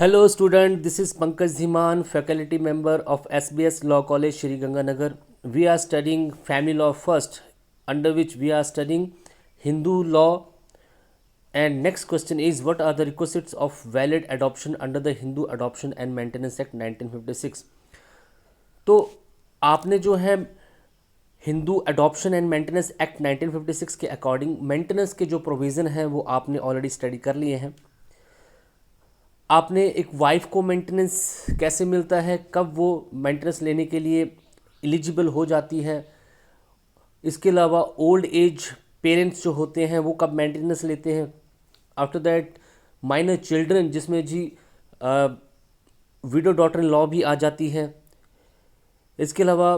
Hello student, this is Pankaj Dhiman, faculty member of SBS Law College, Shri Ganganagar. We are studying family law first, under which we are studying Hindu law. And next question is, what are the requisites of valid adoption under the Hindu Adoption and Maintenance Act 1956? तो आपने जो है Hindu adoption and maintenance act 1956 के according maintenance के जो provision हैं वो आपने ऑलरेडी स्टडी कर लिए हैं। आपने एक वाइफ को मेंटेनेंस कैसे मिलता है, कब वो मेंटेनेंस लेने के लिए एलिजिबल हो जाती है, इसके अलावा ओल्ड एज पेरेंट्स जो होते हैं वो कब मेंटेनेंस लेते हैं। आफ्टर दैट माइनर चिल्ड्रन, जिसमें जी विडो डॉटर इन लॉ भी आ जाती है। इसके अलावा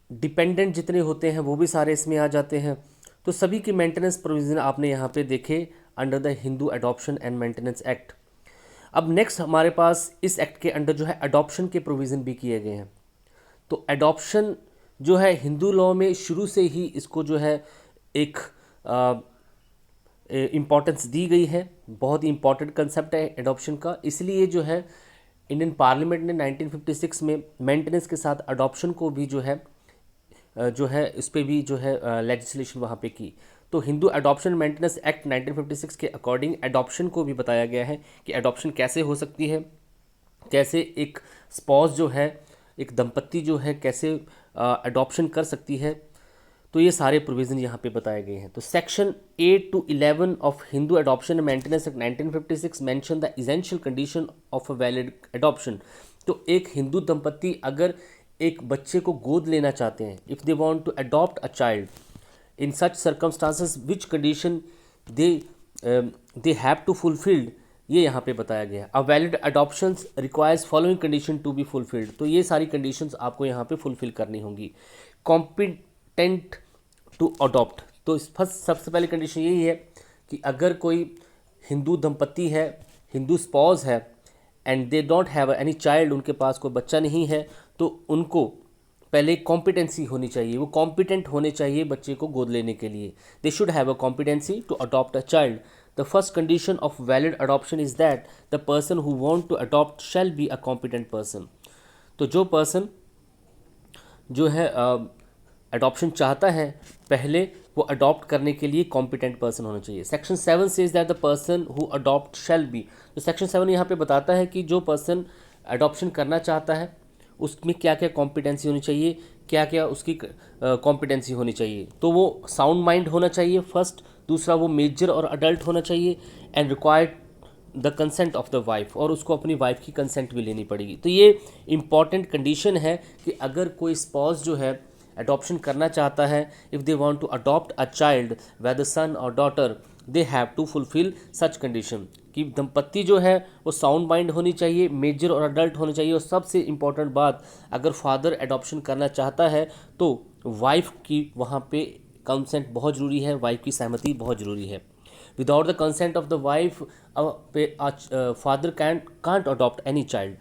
डिपेंडेंट जितने होते हैं वो भी सारे इसमें आ जाते हैं। तो सभी के मेंटेनेंस प्रोविज़न आपने यहाँ पे देखे under the Hindu adoption and maintenance act. अब नेक्स्ट हमारे पास इस एक्ट के अंडर जो है अडॉप्शन के प्रोविज़न भी किए गए हैं। तो अडॉप्शन जो है हिंदू लॉ में शुरू से ही इसको जो है एक इम्पॉर्टेंस दी गई है। बहुत ही इम्पॉर्टेंट कंसेप्ट है अडॉप्शन का, इसलिए जो है इंडियन पार्लियामेंट ने 1956 में मेंटेनेंस के साथ अडॉप्शन को भी जो है इस पर भी जो है लेजिस्लेशन वहाँ पे की। तो हिंदू अडॉप्शन मेंटेनेंस एक्ट 1956 के अकॉर्डिंग अडॉप्शन को भी बताया गया है कि अडॉप्शन कैसे हो सकती है, कैसे एक स्पॉज जो है, एक दंपत्ति जो है, कैसे अडॉप्शन कर सकती है। तो ये सारे प्रोविज़न यहाँ पे बताए गए हैं। तो section 8 to 11 of Hindu adoption and maintenance act 1956 mention the essential condition of a valid adoption. तो एक हिंदू दंपत्ति अगर एक बच्चे को गोद लेना चाहते हैं, if they want to adopt a child in such circumstances which condition they have to fulfilled, ये यहाँ पे बताया गया है। A valid adoptions requires following condition to be fulfilled. तो ये सारी कंडीशंस आपको यहाँ पे फुलफिल करनी होंगी। कॉम्पिटेंट टू अडॉप्ट, तो फर्स्ट सबसे पहली कंडीशन यही है कि अगर कोई हिंदू दंपत्ति है, हिंदू स्पॉज है, and they don't have any child, उनके पास कोई बच्चा नहीं है, तो उनको पहले कॉम्पिटेंसी होनी चाहिए, वो कॉम्पिटेंट होने चाहिए बच्चे को गोद लेने के लिए। They should have a competency to adopt a child. The first condition of valid adoption is that the person who want to adopt shall be a competent person. तो जो पर्सन जो है अडॉप्शन चाहता है, पहले वो अडॉप्ट करने के लिए कॉम्पिटेंट पर्सन होना चाहिए। Section 7 says that the person who adopt shall B. तो सेक्शन 7 यहाँ पे बताता है कि जो पर्सन अडॉप्शन करना चाहता है उसमें क्या क्या कॉम्पिटेंसी होनी चाहिए, क्या क्या उसकी कॉम्पिटेंसी होनी चाहिए। तो वो साउंड माइंड होना चाहिए फर्स्ट, दूसरा वो मेजर और अडल्ट होना चाहिए, and required the consent of the wife, और उसको अपनी वाइफ की कंसेंट भी लेनी पड़ेगी। तो ये इंपॉर्टेंट कंडीशन है कि अगर कोई स्पॉज जो है अडॉप्शन करना चाहता है, if they want to adopt a child whether son और daughter, they have to fulfil such condition कि दंपत्ति जो है वो साउंड माइंड होनी चाहिए, मेजर और अडल्ट होनी चाहिए, और सबसे इम्पॉर्टेंट बात, अगर फादर अडॉप्शन करना चाहता है तो वाइफ की वहाँ पे कंसेंट बहुत ज़रूरी है, वाइफ की सहमति बहुत ज़रूरी है। Without the consent of the wife father can't adopt any child.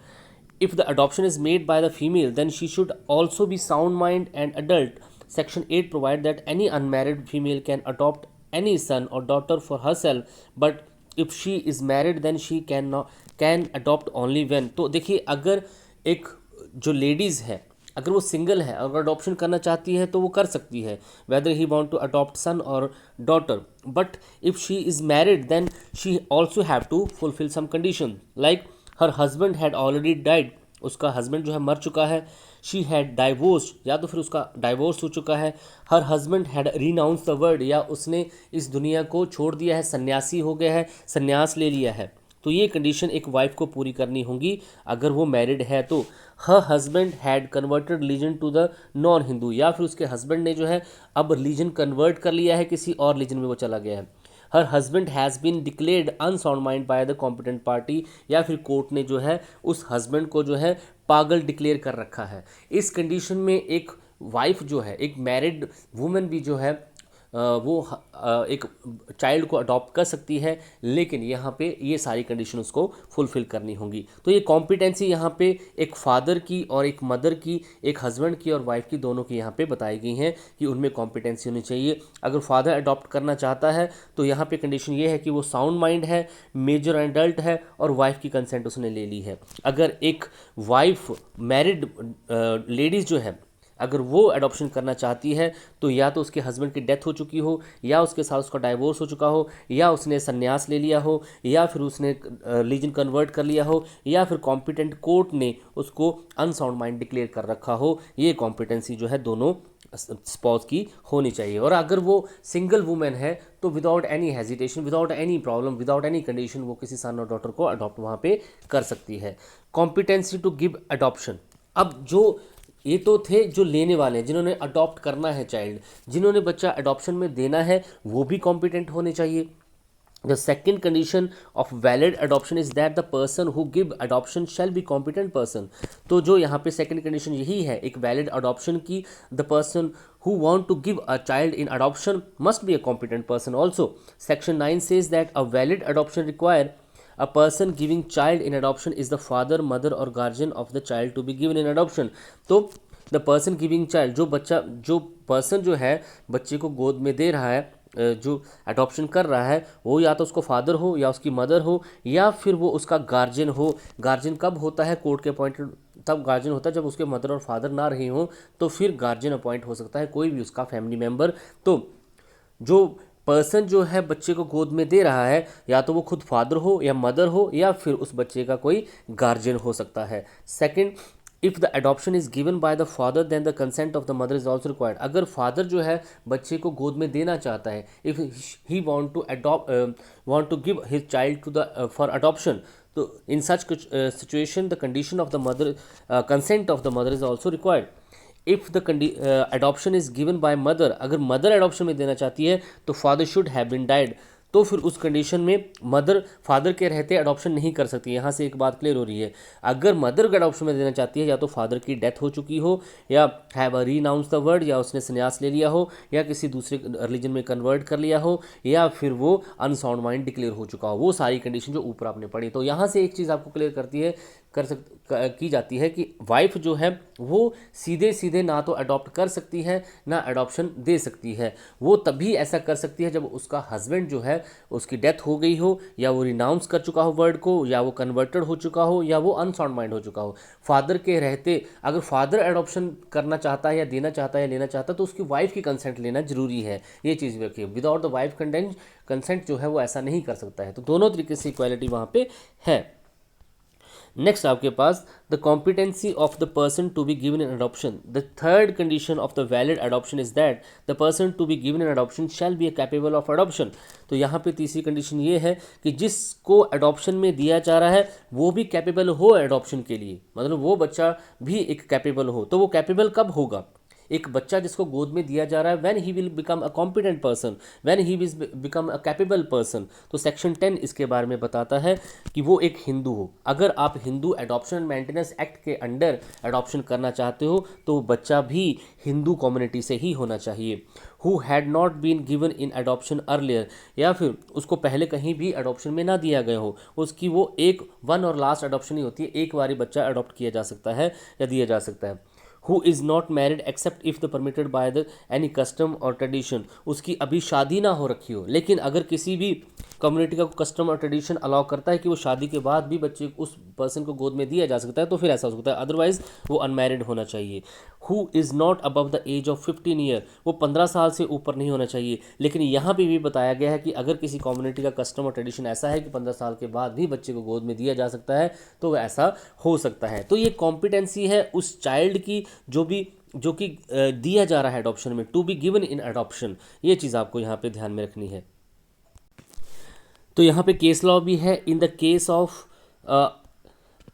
If the adoption is made by the female, then she should also be sound mind and adult. Section 8 provides that any unmarried female can adopt any son or daughter for herself, but if she is married then she can adopt only when। तो देखिए, अगर एक जो ladies है, अगर वो single है, अगर अडॉप्शन करना चाहती है तो वो कर सकती है, whether he want to adopt son और daughter. But if she is married then she also have to fulfil some condition, like her husband had already died, उसका हस्बैंड जो है मर चुका है। शी हैड डाइवोर्स्ड, या तो फिर उसका डाइवोर्स हो चुका है। Her husband had renounce the word, या उसने इस दुनिया को छोड़ दिया है, सन्यासी हो गया है, सन्यास ले लिया है। तो ये कंडीशन एक वाइफ को पूरी करनी होगी अगर वो मैरिड है। तो her husband had converted religion to the non Hindu, या फिर उसके हस्बैंड ने जो है अब रिलीजन कन्वर्ट कर लिया है, किसी और रिलीजन में वो चला गया है। Her husband has been declared unsound mind by the competent party, या फिर कोर्ट ने जो है उस हस्बैंड को जो है पागल डिक्लेयर कर रखा है। इस कंडीशन में एक वाइफ जो है, एक मैरिड वुमेन भी जो है वो एक चाइल्ड को अडॉप्ट कर सकती है, लेकिन यहाँ पे ये सारी कंडीशन उसको फुलफिल करनी होंगी। तो ये कॉम्पिटेंसी यहाँ पे एक फादर की और एक मदर की, एक हस्बैंड की और वाइफ की, दोनों की यहाँ पे बताई गई हैं कि उनमें कॉम्पिटेंसी होनी चाहिए। अगर फादर अडॉप्ट करना चाहता है तो यहाँ पे कंडीशन ये है कि वो साउंड माइंड है, मेजर एडल्ट है और वाइफ की कंसेंट उसने ले ली है। अगर एक वाइफ मैरिड लेडीज़ जो है, अगर वो अडॉप्शन करना चाहती है तो या तो उसके हस्बैंड की डेथ हो चुकी हो, या उसके साथ उसका डाइवोर्स हो चुका हो, या उसने संन्यास ले लिया हो, या फिर उसने रिलीजन कन्वर्ट कर लिया हो, या फिर कॉम्पिटेंट कोर्ट ने उसको अनसाउंड माइंड डिक्लेयर कर रखा हो। ये कॉम्पिटेंसी जो है दोनों स्पाउस की होनी चाहिए। और अगर वो सिंगल वुमेन है तो without any hesitation, without any problem, without any condition वो किसी सन और डॉटर को अडॉप्ट वहाँ पे कर सकती है। कॉम्पिटेंसी टू गिव अडॉप्शन, अब जो ये तो थे जो लेने वाले हैं, जिन्होंने अडॉप्ट करना है चाइल्ड, जिन्होंने बच्चा अडॉप्शन में देना है वो भी कॉम्पिटेंट होने चाहिए। The second condition of valid adoption is that the person who give adoption shall be competent person। तो जो यहाँ पे second condition यही है एक valid adoption की, the person who want to give a child in adoption must be a competent person also। Section 9 says that a valid adoption require a person giving child in adoption is the father, mother or guardian of the child to be given in adoption। तो the person giving child, जो person जो है बच्चे को गोद में दे रहा है, जो अडॉप्शन कर रहा है, वो या तो उसको फादर हो या उसकी मदर हो या फिर वो उसका गार्जियन हो। गार्जियन कब होता है कोर्ट के अपॉइंटेड, तब गार्जियन होता है जब उसके मदर और फादर ना रहे हों, तो फिर गार्जियन अपॉइंट हो सकता है, कोई भी उसका फैमिली मेम्बर। तो जो पर्सन जो है बच्चे को गोद में दे रहा है या तो वो खुद फादर हो या मदर हो या फिर उस बच्चे का कोई गार्जियन हो सकता है। Second, if the adoption is given by the father then the consent of the mother is also required. अगर फादर जो है बच्चे को गोद में देना चाहता है, if he want to give his child to the for adoption, तो in such situation the condition of the mother consent of the mother is also required. If the adoption is given by mother, अगर mother adoption में देना चाहती है तो father should have been died, तो फिर उस कंडीशन में मदर फादर के रहते अडॉप्शन नहीं कर सकती। यहाँ से एक बात क्लियर हो रही है, अगर मदर को अडॉप्शन में देना चाहती है या तो फादर की डेथ हो चुकी हो, या हैव रीनाउंस द वर्ड, या उसने संन्यास ले लिया हो, या किसी दूसरे रिलीजन में कन्वर्ट कर लिया हो, या फिर वो अनसाउंड माइंड डिक्लेयर हो चुका हो। वो सारी कंडीशन जो ऊपर आपने पढ़ी। तो यहाँ से एक चीज़ आपको क्लियर करती है की जाती है कि वाइफ जो है वो सीधे सीधे ना तो अडॉप्ट कर सकती है ना अडॉप्शन दे सकती है। वो तभी ऐसा कर सकती है जब उसका हस्बैंड जो है उसकी डेथ हो गई हो, या वो रिनाउंस कर चुका हो वर्ड को, या वो कन्वर्टेड हो चुका हो, या वो अनसाउंड माइंड हो चुका हो। फादर के रहते अगर फादर अडॉप्शन करना चाहता है या देना चाहता है या लेना चाहता है तो उसकी वाइफ की कंसेंट लेना जरूरी है। ये चीज़ भी रखिए, विदाउट द वाइफ कंसेंट जो है वो ऐसा नहीं कर सकता है। तो दोनों तरीके से इक्वालिटी वहाँ पे है। नेक्स्ट आपके पास the competency of the person to be given in adoption. The third condition of the valid adoption is that the person to be given in adoption shall be capable of adoption. तो यहाँ पे तीसरी condition ये है कि जिसको adoption में दिया जा रहा है वो भी कैपेबल हो अडॉप्शन के लिए, मतलब वो बच्चा भी एक कैपेबल हो। तो वो कैपेबल कब होगा? एक बच्चा जिसको गोद में दिया जा रहा है, when he will become a competent person, when he will become a capable person. तो सेक्शन 10 इसके बारे में बताता है कि वो एक हिंदू हो। अगर आप हिंदू एडॉप्शन मेंटेनेंस एक्ट के अंडर एडॉप्शन करना चाहते हो तो बच्चा भी हिंदू कम्युनिटी से ही होना चाहिए। Who had not been given in adoption earlier, या फिर उसको पहले कहीं भी अडॉप्शन में ना दिया गया हो, उसकी वो एक वन और लास्ट अडॉप्शन ही होती है, एक बार ही बच्चा अडॉप्ट किया जा सकता है या दिया जा सकता है। Who is not married except if the permitted by the any custom और ट्रेडिशन, उसकी अभी शादी ना हो रखी हो, लेकिन अगर किसी भी कम्युनिटी का कस्टम और ट्रेडिशन अलाउ करता है कि वो शादी के बाद भी बच्चे उस पर्सन को गोद में दिया जा सकता है तो फिर ऐसा हो सकता है, अदरवाइज वो अनमैरिड होना चाहिए। Who is not above the age of 15 year, वो 15 साल से ऊपर नहीं होना चाहिए। लेकिन यहाँ पे भी बताया गया है कि अगर किसी कम्युनिटी का कस्टम और ट्रेडिशन ऐसा है कि 15 साल के बाद भी बच्चे को गोद में दिया जा सकता है तो वह ऐसा हो सकता है। तो ये कॉम्पिटेंसी है उस चाइल्ड की जो कि दिया जा रहा है अडॉप्शन में, to be given in adoption. ये चीज़ आपको यहाँ पे ध्यान में रखनी है। तो यहाँ पे केस लॉ भी है। In the case of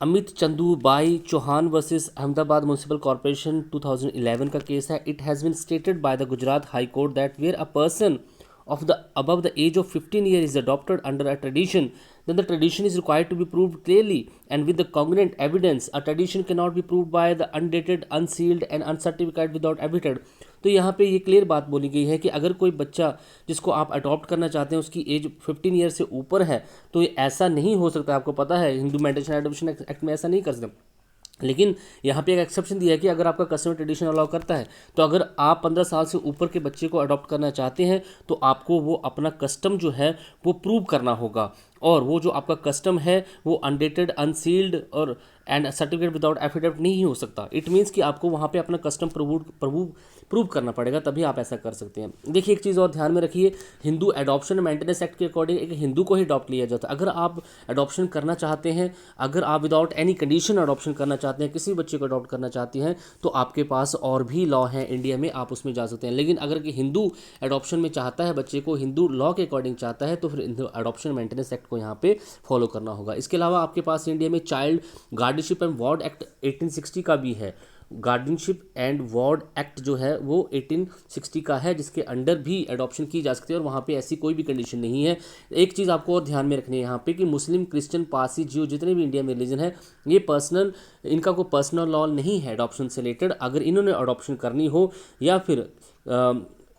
Amit Chandu Bai Chauhan versus Ahmedabad municipal corporation 2011 का केस है। It has been stated by the Gujarat high court that where a person of the above the age of 15 years is adopted under a tradition, then the tradition is required to be proved clearly and with the congruent evidence. A tradition cannot be proved by the undated, unsealed and uncertificated without affidavit. तो यहाँ पे ये clear बात बोली गई है कि अगर कोई बच्चा जिसको आप अडॉप्ट करना चाहते हैं उसकी एज 15 ईयर से ऊपर है तो ये ऐसा नहीं हो सकता। आपको पता है Hindu maintenance and adoption act में ऐसा नहीं कर सकते। लेकिन यहाँ पे एक एक्सेप्शन दिया है कि अगर आपका कस्टमर ट्रेडिशन अलाउ करता है तो अगर आप 15 साल से ऊपर के बच्चे को अडॉप्ट करना चाहते हैं तो आपको वो अपना कस्टम जो है वो प्रूव करना होगा, और वो जो आपका कस्टम है वो अनडेटेड, अनसील्ड और एंड सर्टिफिकेट विदाउट एफिडेविट नहीं हो सकता। इट मीन्स कि आपको वहाँ पे अपना कस्टम प्रूव करना पड़ेगा, तभी आप ऐसा कर सकते हैं। देखिए एक चीज़ और ध्यान में रखिए, हिंदू एडॉप्शन मेंटेनेंस एक्ट के अकॉर्डिंग एक हिंदू को ही अडॉप्ट लिया जाता है। अगर आप अडॉप्शन करना चाहते हैं, अगर आप विदाउट एनी कंडीशन अडॉप्शन करना चाहते हैं, किसी बच्चे को अडॉप्ट करना चाहते हैं, तो आपके पास और भी लॉ हैं इंडिया में, आप उसमें जा सकते हैं। लेकिन अगर कि हिंदू एडॉप्शन में चाहता है बच्चे को, हिंदू लॉ के अकॉर्डिंग चाहता है, तो फिर हिंदू एडॉप्शन मेंटेनेंस एक्ट को यहाँ पे फॉलो करना होगा। इसके अलावा आपके पास इंडिया में child guardianship and ward act 1860 का भी है। गार्डियनशिप एंड वार्ड एक्ट जो है वो 1860 का है, जिसके अंडर भी एडॉप्शन की जा सकती है और वहाँ पे ऐसी कोई भी कंडीशन नहीं है। एक चीज़ आपको और ध्यान में रखनी है यहाँ पे कि मुस्लिम, क्रिश्चियन, पारसी, जियो जितने भी इंडिया में रिलीजन है, ये पर्सनल, इनका कोई पर्सनल लॉ नहीं है एडॉप्शन से रिलेटेड। अगर इन्होंने अडॉप्शन करनी हो या फिर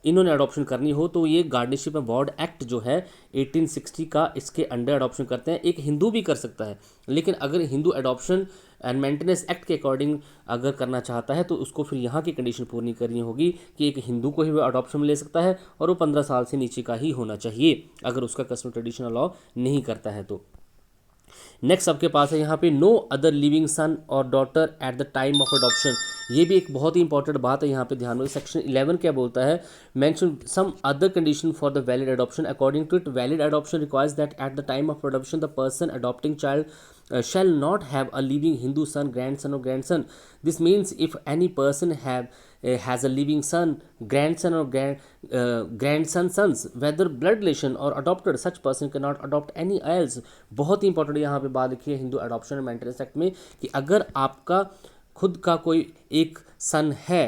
इन्होंने अडॉप्शन करनी हो तो ये गार्डियनशिप एंड वार्ड एक्ट जो है 1860 का, इसके अंडर अडॉप्शन करते हैं। एक हिंदू भी कर सकता है, लेकिन अगर Hindu adoption and maintenance act के अकॉर्डिंग अगर करना चाहता है तो उसको फिर यहाँ की कंडीशन पूरी करनी होगी कि एक हिंदू को ही वो अडॉप्शन में ले सकता है और वो 15 साल से नीचे का ही होना चाहिए, अगर उसका कस्टम ट्रेडिशनल लॉ नहीं करता है तो। नेक्स्ट आपके पास है यहाँ पे नो अदर लिविंग सन और daughter eight the time of adoption. ये भी एक बहुत ही इंपॉर्टेंट बात है, यहाँ पे ध्यान में। सेक्शन 11 क्या बोलता है, mention some other condition for the valid adoption. According to it, valid adoption requires that at the time of adoption the person adopting child shall not have a living Hindu son, grandson or grandson. This means if any person has a living son, grandson or grandson sons, whether blood relation or adopted, such person cannot adopt any else. बहुत ही important यहाँ पे बात लिखी है Hindu adoption and maintenance act में कि अगर आपका खुद का कोई एक सन है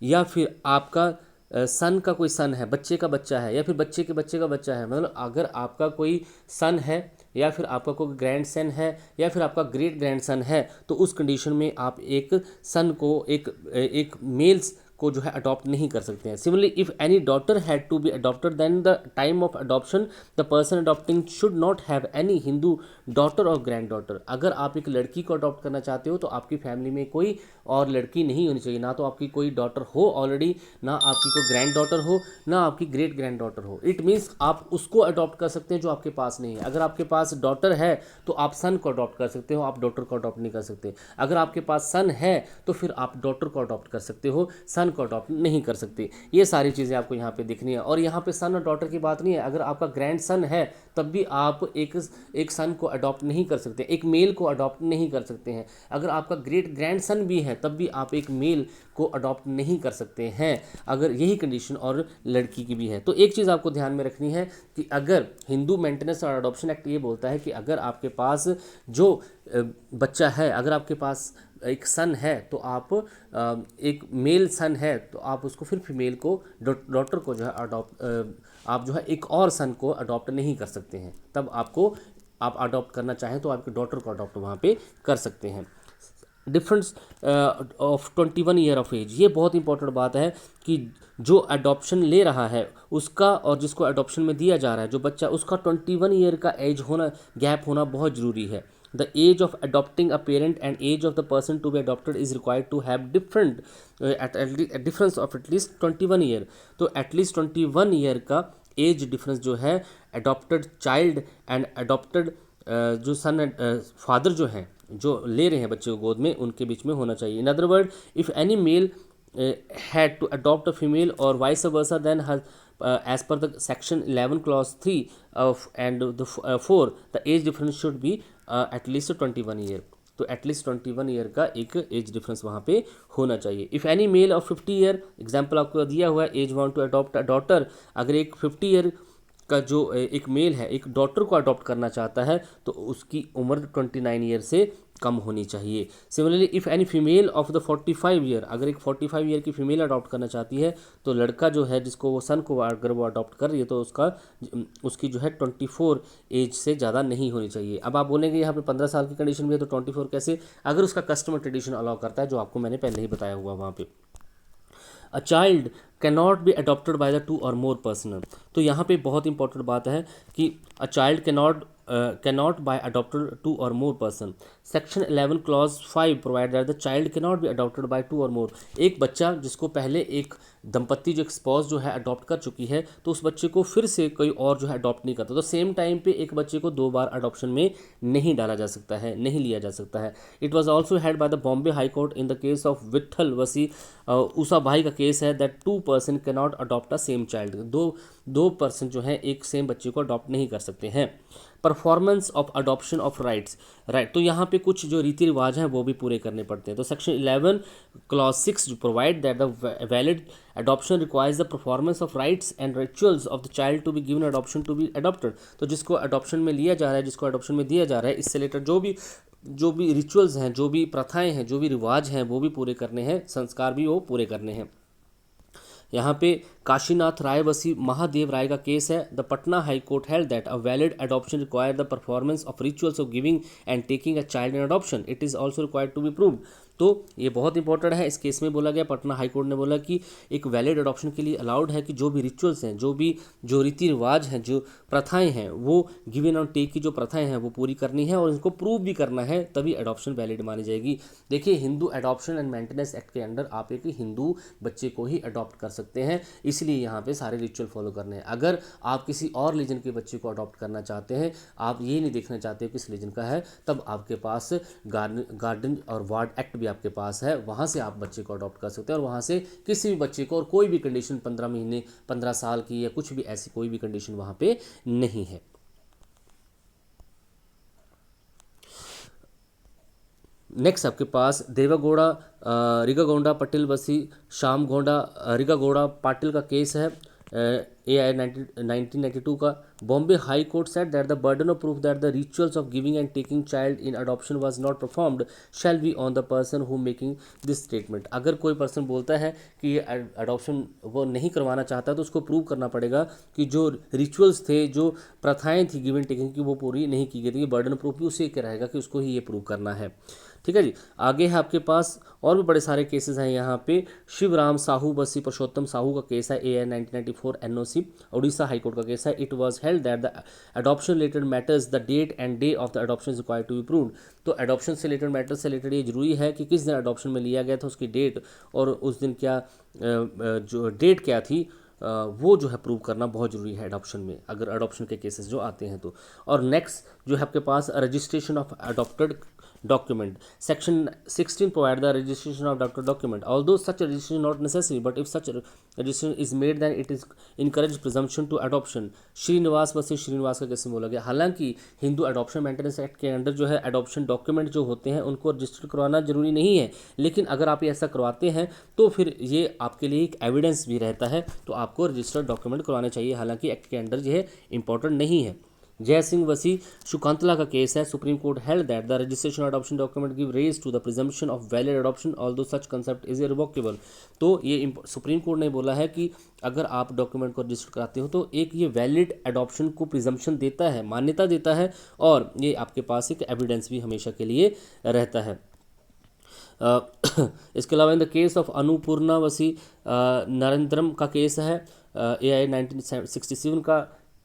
या फिर आपका सन का कोई सन है, बच्चे का बच्चा है या फिर बच्चे के बच्चे का बच्चा है, मतलब अगर आपका कोई सन है या फिर आपका कोई ग्रैंड सन है या फिर आपका ग्रेट ग्रैंड सन है, तो उस कंडीशन में आप एक सन को, एक मेल्स को जो है अडॉप्ट नहीं कर सकते हैं। Similarly if any daughter had to be adopted then the time of adoption the person adopting should not have any Hindu daughter और ग्रैंड डॉटर। अगर आप एक लड़की को अडॉप्ट करना चाहते हो तो आपकी फैमिली में कोई और लड़की नहीं होनी चाहिए, ना तो आपकी कोई डॉटर हो ऑलरेडी, ना आपकी कोई ग्रैंड डॉटर हो, ना आपकी ग्रेट ग्रैंड डॉटर हो। इट मीन्स आप उसको अडॉप्ट कर सकते हैं जो आपके पास नहीं है। अगर आपके पास डॉटर है तो आप सन को अडॉप्ट कर सकते हो, आप डॉटर को अडॉप्ट नहीं कर सकते। अगर आपके पास सन है तो फिर आप डॉटर को अडॉप्ट कर सकते हो, सन को अडॉप्ट नहीं कर सकते। ये सारी चीज़ें आपको यहाँ पे दिखनी है। और यहाँ पे सन और डॉटर की बात नहीं है, अगर आपका ग्रैंड सन है तब भी आप एक सन को अडॉप्ट नहीं कर सकते, एक मेल को अडॉप्ट नहीं कर सकते हैं। अगर आपका ग्रेट ग्रैंड सन भी है तब भी आप एक मेल को अडॉप्ट नहीं कर सकते हैं, अगर यही कंडीशन और लड़की की भी है। तो एक चीज़ आपको ध्यान में रखनी है कि अगर हिंदू मेंटेनेंस और अडॉप्शन एक्ट ये बोलता है कि अगर आपके पास जो बच्चा है, अगर आपके पास एक सन है तो आप एक मेल सन है तो आप उसको फिर फीमेल को, डॉटर को जो है आप जो है एक और सन को अडॉप्ट नहीं कर सकते हैं। तब आपको, आप अडॉप्ट करना चाहें तो आपके डॉटर को अडॉप्ट वहाँ पे कर सकते हैं। Difference of 21 year of age, ये बहुत इंपॉर्टेंट बात है कि जो अडॉप्शन ले रहा है उसका और जिसको अडॉप्शन में दिया जा रहा है जो बच्चा, उसका 21 ईयर का एज होना, गैप होना बहुत ज़रूरी है। The age of adopting a parent and age of the person to be adopted is required to have different a difference of at least 21 year. तो at least 21 year का age difference जो है adopted child and adopted जो सन father जो हैं, जो ले रहे हैं बच्चे को गोद में, उनके बीच में होना चाहिए। In other word, if any male had to adopt a female or vice versa, then as per the section 11 clause 3 of and the 4, the age difference should be at least 21 year. तो at least 21 year का एक age difference वहाँ पे होना चाहिए। If any male of 50 year, example आपको दिया हुआ है, as want to adopt a daughter, अगर एक 50 ईयर का जो एक मेल है एक डॉटर को अडॉप्ट करना चाहता है तो उसकी उम्र 29 ईयर से कम होनी चाहिए। Similarly if any female of the 45 year, अगर एक 45 ईयर की फीमेल अडॉप्ट करना चाहती है तो लड़का जो है जिसको वो सन को अगर वो अडॉप्ट कर रही है तो उसकी जो है 24 एज से ज़्यादा नहीं होनी चाहिए। अब आप बोलेंगे यहाँ पे 15 साल की कंडीशन भी है तो 24 कैसे, अगर उसका कस्टमर ट्रेडिशन अलाउ करता है, जो आपको मैंने पहले ही बताया हुआ वहाँ पे। अ child can not be adopted by the two or more person. तो यहाँ पे बहुत इंपॉर्टेंट बात है कि a child can not by adopted two or more person. Section 11 clause 5 provide that the child can not be adopted by two or more. एक बच्चा जिसको पहले एक दंपत्ति जो एक स्पॉस जो है अडॉप्ट कर चुकी है, तो उस बच्चे को फिर से कोई और जो है अडॉप्ट नहीं करता। तो सेम टाइम पे एक बच्चे को दो बार अडॉप्शन में नहीं डाला जा सकता है, नहीं लिया जा सकता है। It was also held by the Bombay high court in the case of Vitthal Vasi Usha Bhai का केस है that two person can not adopt a same child. दो पर्सन जो है एक सेम बच्चे को अडॉप्ट नहीं कर सकते हैं। Performance of adoption of right, तो यहाँ पे कुछ जो रीति रिवाज हैं वो भी पूरे करने पड़ते हैं। तो section 11 clause 6 provide that the valid adoption requires the performance of rights and rituals of the child to be given adoption to be adopted। तो जिसको अडॉप्शन में लिया जा रहा है, जिसको अडॉप्शन में दिया जा रहा है, इससे रिलेटेड जो भी रिचुअल्स हैं, जो भी प्रथाएं हैं, जो भी रिवाज हैं, वो भी पूरे करने हैं, संस्कार भी वो पूरे करने हैं। यहाँ पे काशीनाथ राय बसी महादेव राय का केस है। The Patna high court held that a valid adoption require the performance of rituals of giving and taking a child in adoption. It is also required to be proved. तो ये बहुत इंपॉर्टेंट है। इस केस में बोला गया, Patna high court ने बोला कि एक वैलिड अडॉप्शन के लिए अलाउड है कि जो भी रिचुअल्स हैं, जो रीति रिवाज हैं, जो प्रथाएं हैं, वो गिवन और टेक की जो प्रथाएं हैं वो पूरी करनी है और इनको प्रूव भी करना है, तभी अडॉप्शन वैलिड मानी जाएगी। देखिए, Hindu adoption and maintenance act के अंडर आप एक हिंदू बच्चे को ही अडॉप्ट कर सकते हैं, इसलिए यहाँ पे सारे रिचुअल फॉलो करने हैं। अगर आप किसी और रिलीजन के बच्चे को अडॉप्ट करना चाहते हैं, आप ये नहीं देखना चाहते हो किस रिलीजन का है, तब आपके पास गार्डन और वार्ड एक्ट भी आपके पास है, वहाँ से आप बच्चे को अडॉप्ट कर सकते हैं और वहाँ से किसी भी बच्चे को, और कोई भी कंडीशन 15 महीने 15 साल की या कुछ भी ऐसी कोई भी कंडीशन वहाँ पे नहीं है। नेक्स्ट आपके पास देवागौड़ा रिगागोंडा पटेल बसी श्याम गौंडा रिगागौड़ा पाटिल का केस है, AI 1992 का। Bombay high court said that the burden of proof that the rituals of giving and taking child in adoption was not performed shall be on the person who making this statement. अगर कोई person बोलता है कि ये adoption वो नहीं करवाना चाहता, तो उसको प्रूव करना पड़ेगा कि जो रिचुअल्स थे, जो प्रथाएं थी गिविंग टेकिंग की, वो पूरी नहीं की गई थी। बर्डन ऑफ प्रूफ भी उसी के रहेगा कि उसको ही ये प्रूव करना है। ठीक है जी। आगे है आपके पास और भी बड़े सारे केसेस हैं यहाँ पे। शिवराम साहू बसी पुरुषोत्तम साहू का केस है, AI 1994 NOC। उड़ीसा हाईकोर्ट का केस है। It was held that the adoption related matters the date and day of the adoption required to be proved. तो अडॉप्शन से रिलेटेड मैटर से रिलेटेड ये जरूरी है कि किस दिन अडॉप्शन में लिया गया था, उसकी डेट और उस दिन क्या जो डेट क्या थी, वो जो है प्रूव करना बहुत ज़रूरी है अडॉप्शन में, अगर अडॉप्शन के केसेस जो आते हैं तो। और नेक्स्ट जो है आपके पास registration of adopted document। Section 16 provide the registration of adopted document. Although such a registration is not necessary, but if such a registration is made, then it is encourage presumption to adoption। Srinivas Basi Srinivas का कैसे बोला गया। हालांकि Hindu adoption maintenance act के under जो है adoption document जो होते हैं उनको रजिस्टर करवाना जरूरी नहीं है, लेकिन अगर आप ऐसा करवाते हैं तो फिर ये आपके लिए एक एविडेंस भी रहता है, तो आपको रजिस्टर्ड डॉक्यूमेंट करवाने चाहिए। हालांकि एक्ट के अंडर ये इंपॉर्टेंट नहीं है। जय सिंह वसी शुकांतला का केस है। Supreme court held that the registration adoption document give rise to the presumption of valid adoption although such concept is irrevocable. तो ये सुप्रीम कोर्ट ने बोला है कि अगर आप डॉक्यूमेंट को रजिस्टर कराते हो तो एक ये वैलिड अडॉप्शन को प्रिजम्पशन देता है, मान्यता देता है, और ये आपके पास एक एविडेंस भी हमेशा के लिए रहता है। इसके अलावा इन द केस ऑफ अनुपूर्णा वसी नरेंद्रम का केस है, AI 1967 का।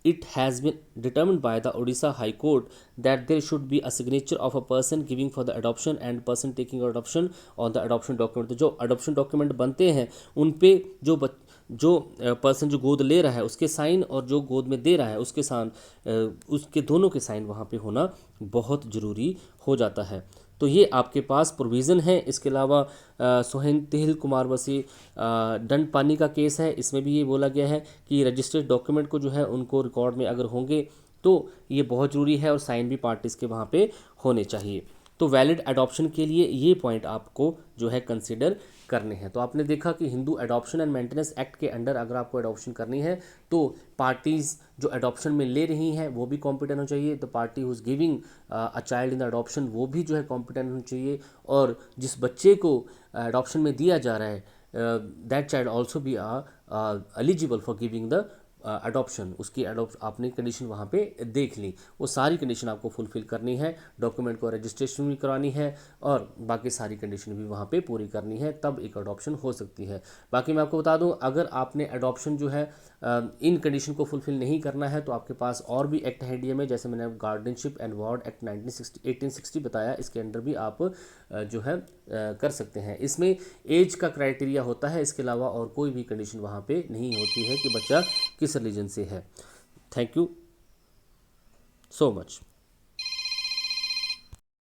It has been determined by the Odisha High Court that there should be a signature of a person giving for the adoption and person taking adoption on the adoption document। तो जो adoption document बनते हैं उन पे जो person जो गोद ले रहा है उसके साइन और जो गोद में दे रहा है उसके साइन, उसके दोनों के साइन वहाँ पे होना बहुत ज़रूरी हो जाता है। तो ये आपके पास प्रोविज़न है। इसके अलावा सोहेंतिल कुमार वसी दंड पानी का केस है। इसमें भी ये बोला गया है कि रजिस्टर्ड डॉक्यूमेंट को जो है उनको रिकॉर्ड में अगर होंगे तो ये बहुत ज़रूरी है और साइन भी पार्टीज के वहाँ पे होने चाहिए। तो वैलिड अडॉप्शन के लिए ये पॉइंट आपको जो है कंसिडर करने हैं। तो आपने देखा कि Hindu adoption and maintenance act के अंडर अगर आपको अडॉप्शन करनी है तो पार्टीज़ जो अडॉप्शन में ले रही हैं वो भी कॉम्पिटेंट होना चाहिए, the party who's giving a child in the adoption वो भी जो है कॉम्पिटेंट होना चाहिए, और जिस बच्चे को अडॉप्शन में दिया जा रहा है that child also be eligible for giving the adoption, उसकी आपने कंडीशन वहाँ पे देख ली, वो सारी कंडीशन आपको फुलफ़िल करनी है, डॉक्यूमेंट को रजिस्ट्रेशन भी करवानी है और बाकी सारी कंडीशन भी वहाँ पे पूरी करनी है, तब एक अडॉप्शन हो सकती है। बाकी मैं आपको बता दूं, अगर आपने अडॉप्शन जो है इन कंडीशन को फुलफ़िल नहीं करना है तो आपके पास और भी एक्ट है इंडिया में, जैसे मैंने गार्डियनशिप एंड वार्ड एक्ट 1860 बताया, इसके अंडर भी आप जो है कर सकते हैं। इसमें एज का क्राइटेरिया होता है, इसके अलावा और कोई भी कंडीशन वहाँ पे नहीं होती है कि बच्चा किस रिलीजन से है। Thank you so much.